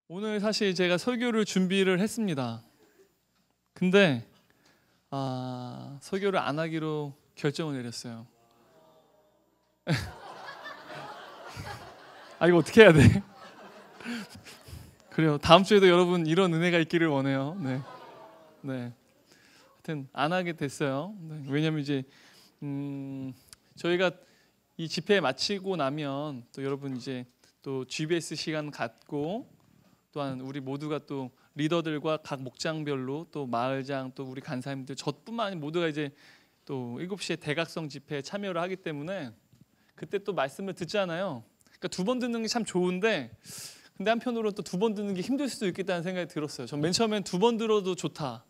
오늘 사실 제가 설교를 준비를 했습니다. 근데 설교를 안 하기로 결정을 내렸어요. 이거 어떻게 해야 돼? 그래요. 다음 주에도 여러분 이런 은혜가 있기를 원해요. 네. 하여튼 안 하게 됐어요. 네. 왜냐면 이제 저희가 이 집회 마치고 나면 또 여러분 이제 또 GBS 시간 갖고 또한 우리 모두가 또 리더들과 각 목장별로 또 마을장 또 우리 간사님들 저뿐만 아니라 모두가 이제 또 7시에 대각성 집회에 참여를 하기 때문에 그때 또 말씀을 듣잖아요. 그러니까 두 번 듣는 게 참 좋은데 근데 한편으로 또 두 번 듣는 게 힘들 수도 있겠다는 생각이 들었어요. 전 맨 처음엔 두 번 들어도 좋다.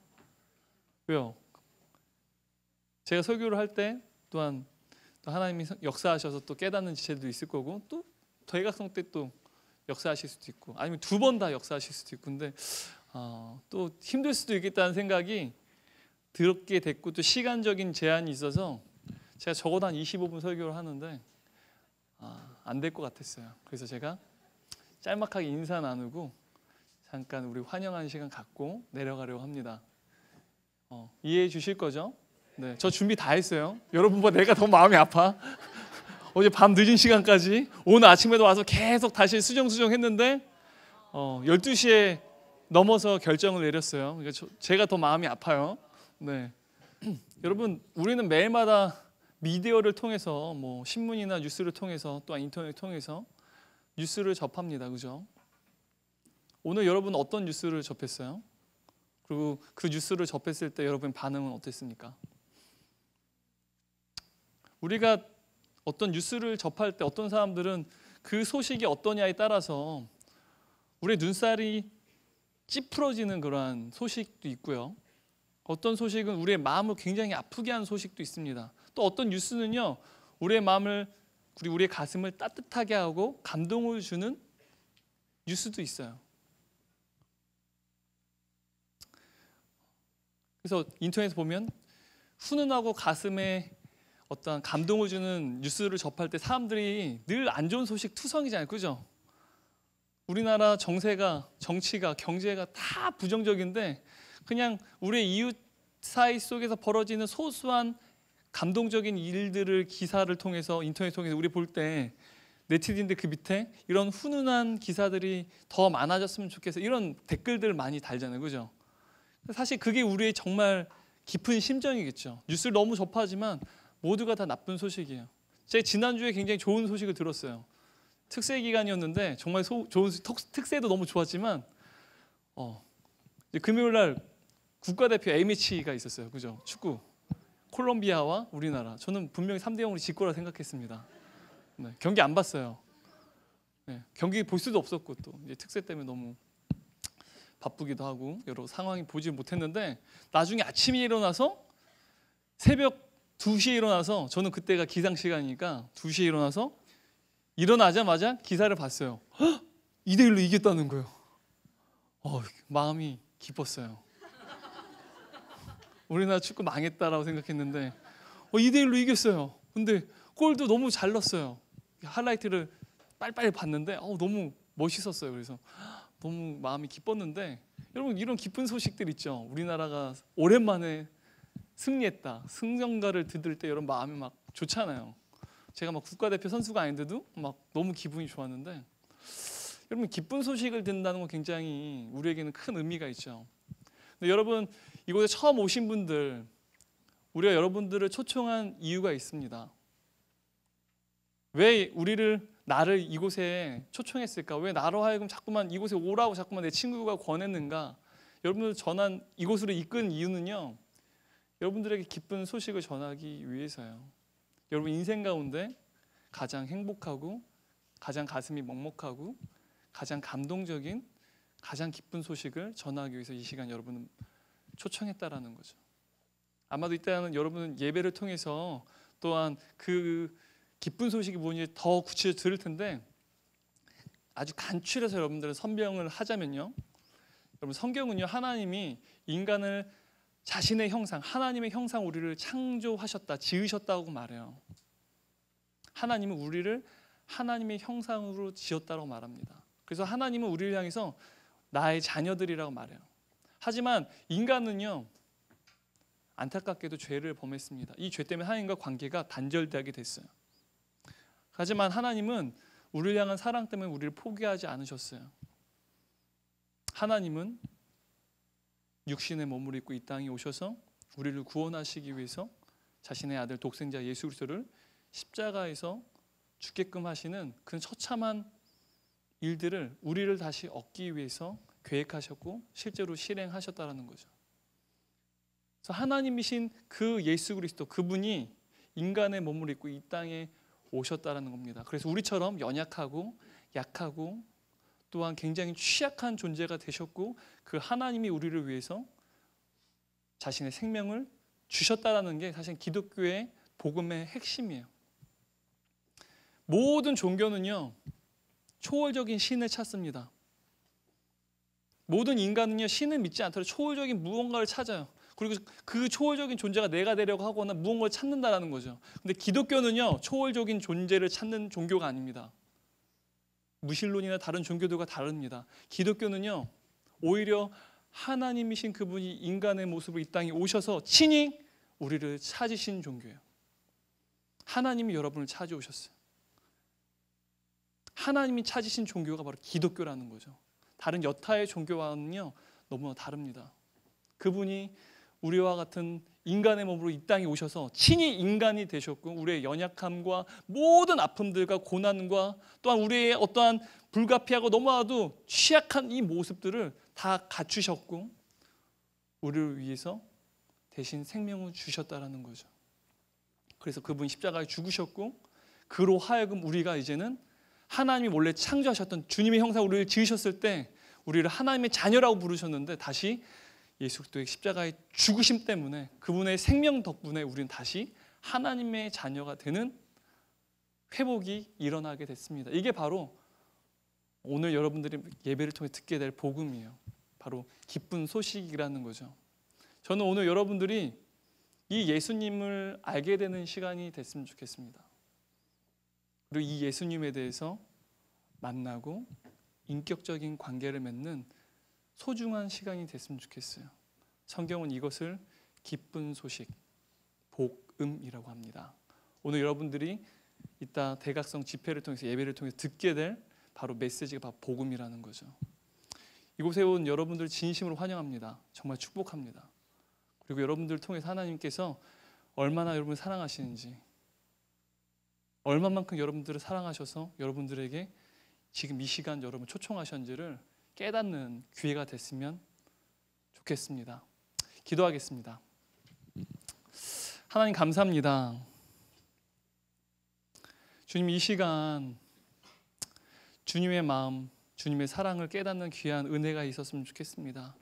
왜요? 제가 설교를 할 때 또한 또 하나님이 역사하셔서 또 깨닫는 지체도 있을 거고 또 대각성 때 또 역사하실 수도 있고 아니면 두 번 다 역사하실 수도 있고 근데 또 힘들 수도 있겠다는 생각이 들게 됐고 또 시간적인 제한이 있어서 제가 적어도 한 25분 설교를 하는데 안 될 것 같았어요. 그래서 제가 짤막하게 인사 나누고 잠깐 우리 환영하는 시간 갖고 내려가려고 합니다. 이해해 주실 거죠? 네, 저 준비 다 했어요. 여러분보다 내가 더 마음이 아파. 어제 밤 늦은 시간까지 오늘 아침에도 와서 계속 다시 수정수정 했는데 12시에 넘어서 결정을 내렸어요. 그러니까 제가 더 마음이 아파요. 네. 여러분 우리는 매일마다 미디어를 통해서 뭐 신문이나 뉴스를 통해서 또한 인터넷을 통해서 뉴스를 접합니다. 그죠? 오늘 여러분 어떤 뉴스를 접했어요? 그리고 그 뉴스를 접했을 때 여러분 반응은 어땠습니까? 우리가 어떤 뉴스를 접할 때 어떤 사람들은 그 소식이 어떠냐에 따라서 우리의 눈살이 찌푸러지는 그러한 소식도 있고요. 어떤 소식은 우리의 마음을 굉장히 아프게 하는 소식도 있습니다. 또 어떤 뉴스는요, 우리의 마음을 그리고 우리의 가슴을 따뜻하게 하고 감동을 주는 뉴스도 있어요. 그래서 인터넷에 보면 훈훈하고 가슴에 어떤 감동을 주는 뉴스를 접할 때 사람들이 늘 안 좋은 소식 투성이잖아요. 그죠? 우리나라 정세가, 정치가, 경제가 다 부정적인데 그냥 우리의 이웃 사이 속에서 벌어지는 소소한 감동적인 일들을 기사를 통해서 인터넷 통해서 우리 볼 때 네티즌들 그 밑에 이런 훈훈한 기사들이 더 많아졌으면 좋겠어 이런 댓글들 많이 달잖아요. 그죠? 사실 그게 우리의 정말 깊은 심정이겠죠. 뉴스를 너무 접하지만 모두가 다 나쁜 소식이에요. 제가 지난주에 굉장히 좋은 소식을 들었어요. 특세 기간이었는데 정말 좋은 특세도 너무 좋았지만 금요일 날 국가대표 A매치가 있었어요. 그죠? 축구. 콜롬비아와 우리나라. 저는 분명히 3대0으로 질 거라 생각했습니다. 네, 경기 안 봤어요. 네, 경기 볼 수도 없었고 또 이제 특세 때문에 너무 바쁘기도 하고 여러 상황이 보지 못했는데 나중에 아침에 일어나서 새벽 2시에 일어나서 저는 그때가 기상 시간이니까 2시에 일어나서 일어나자마자 기사를 봤어요. 2대1로 이겼다는 거예요. 마음이 기뻤어요. 우리나라 축구 망했다라고 생각했는데 2대1로 이겼어요. 근데 골도 너무 잘 넣었어요. 하이라이트를 빨리빨리 봤는데 너무 멋있었어요. 그래서 너무 마음이 기뻤는데 여러분 이런 기쁜 소식들 있죠. 우리나라가 오랜만에 승리했다. 승전가를 들을 때 여러분 마음이 막 좋잖아요. 제가 막 국가대표 선수가 아닌데도 막 너무 기분이 좋았는데 여러분 기쁜 소식을 듣는다는 건 굉장히 우리에게는 큰 의미가 있죠. 근데 여러분 이곳에 처음 오신 분들 우리가 여러분들을 초청한 이유가 있습니다. 왜 나를 이곳에 초청했을까? 왜 나로 하여금 자꾸만 이곳에 오라고 자꾸만 내 친구가 권했는가? 여러분들 전한 이곳으로 이끈 이유는요. 여러분들에게 기쁜 소식을 전하기 위해서요. 여러분 인생 가운데 가장 행복하고 가장 가슴이 먹먹하고 가장 감동적인 가장 기쁜 소식을 전하기 위해서 이 시간 여러분은 초청했다라는 거죠. 아마도 이때는 여러분은 예배를 통해서 또한 그 기쁜 소식이 뭔지 더 구체적으로 들을 텐데 아주 간추려서 여러분들은 설명을 하자면요. 여러분 성경은요 하나님이 인간을 자신의 형상, 하나님의 형상 우리를 창조하셨다, 지으셨다고 말해요. 하나님은 우리를 하나님의 형상으로 지었다고 말합니다. 그래서 하나님은 우리를 향해서 나의 자녀들이라고 말해요. 하지만 인간은요, 안타깝게도 죄를 범했습니다. 이 죄 때문에 하나님과 관계가 단절되게 됐어요. 하지만 하나님은 우리를 향한 사랑 때문에 우리를 포기하지 않으셨어요. 하나님은 육신의 몸을 입고 이 땅에 오셔서 우리를 구원하시기 위해서 자신의 아들 독생자 예수 그리스도를 십자가에서 죽게끔 하시는 그 처참한 일들을 우리를 다시 얻기 위해서 계획하셨고 실제로 실행하셨다는 거죠. 그래서 하나님이신 그 예수 그리스도, 그분이 인간의 몸을 입고 이 땅에 오셨다는 겁니다. 그래서 우리처럼 연약하고 약하고 또한 굉장히 취약한 존재가 되셨고, 그 하나님이 우리를 위해서 자신의 생명을 주셨다는 게 사실 기독교의 복음의 핵심이에요. 모든 종교는요, 초월적인 신을 찾습니다. 모든 인간은요, 신을 믿지 않더라도 초월적인 무언가를 찾아요. 그리고 그 초월적인 존재가 내가 되려고 하거나 무언가를 찾는다라는 거죠. 근데 기독교는요, 초월적인 존재를 찾는 종교가 아닙니다. 무신론이나 다른 종교들과 다릅니다. 기독교는요, 오히려 하나님이신 그분이 인간의 모습으로 이 땅에 오셔서 친히 우리를 찾으신 종교예요. 하나님이 여러분을 찾아오셨어요. 하나님이 찾으신 종교가 바로 기독교라는 거죠. 다른 여타의 종교와는요, 너무나 다릅니다. 그분이 우리와 같은 인간의 몸으로 이 땅에 오셔서 친히 인간이 되셨고, 우리의 연약함과 모든 아픔들과 고난과 또한 우리의 어떠한 불가피하고 너무나도 취약한 이 모습들을 다 갖추셨고, 우리를 위해서 대신 생명을 주셨다라는 거죠. 그래서 그분이 십자가에 죽으셨고, 그로 하여금 우리가 이제는 하나님이 원래 창조하셨던 주님의 형상 우리를 지으셨을 때 우리를 하나님의 자녀라고 부르셨는데, 다시 예수 그리스도의 십자가의 죽으심 때문에, 그분의 생명 덕분에 우리는 다시 하나님의 자녀가 되는 회복이 일어나게 됐습니다. 이게 바로 오늘 여러분들이 예배를 통해 듣게 될 복음이에요. 바로 기쁜 소식이라는 거죠. 저는 오늘 여러분들이 이 예수님을 알게 되는 시간이 됐으면 좋겠습니다. 그리고 이 예수님에 대해서 만나고 인격적인 관계를 맺는 소중한 시간이 됐으면 좋겠어요. 성경은 이것을 기쁜 소식, 복음이라고 합니다. 오늘 여러분들이 이따 대각성 집회를 통해서, 예배를 통해서 듣게 될 바로 메시지가 바로 복음이라는 거죠. 이곳에 온 여러분들 진심으로 환영합니다. 정말 축복합니다. 그리고 여러분들을 통해서 하나님께서 얼마나 여러분을 사랑하시는지, 얼마만큼 여러분들을 사랑하셔서 여러분들에게 지금 이 시간 여러분 초청하셨는지를 깨닫는 기회가 됐으면 좋겠습니다. 기도하겠습니다. 하나님 감사합니다. 주님, 이 시간 주님의 마음, 주님의 사랑을 깨닫는 귀한 은혜가 있었으면 좋겠습니다.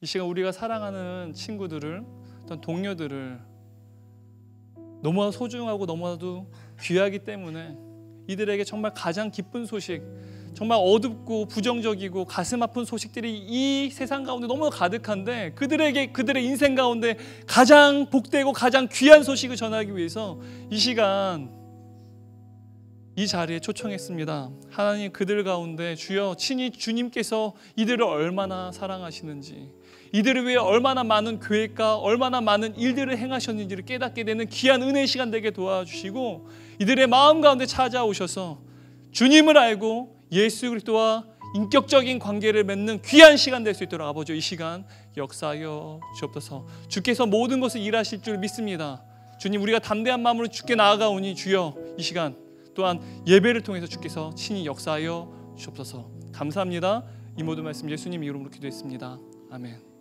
이 시간 우리가 사랑하는 친구들을, 어떤 동료들을 너무나 소중하고 너무나도 귀하기 때문에 이들에게 정말 가장 기쁜 소식, 정말 어둡고 부정적이고 가슴 아픈 소식들이 이 세상 가운데 너무 가득한데, 그들에게 그들의 인생 가운데 가장 복되고 가장 귀한 소식을 전하기 위해서 이 시간 이 자리에 초청했습니다. 하나님, 그들 가운데 주여 친히 주님께서 이들을 얼마나 사랑하시는지, 이들을 위해 얼마나 많은 계획과 얼마나 많은 일들을 행하셨는지를 깨닫게 되는 귀한 은혜의 시간 되게 도와주시고, 이들의 마음 가운데 찾아오셔서 주님을 알고 예수 그리스도와 인격적인 관계를 맺는 귀한 시간 될 수 있도록 아버지 이 시간 역사하여 주옵소서. 주께서 모든 것을 일하실 줄 믿습니다. 주님, 우리가 담대한 마음으로 주께 나아가오니 주여 이 시간 또한 예배를 통해서 주께서 친히 역사하여 주옵소서. 감사합니다. 이 모든 말씀 예수님 이름으로 기도했습니다. 아멘.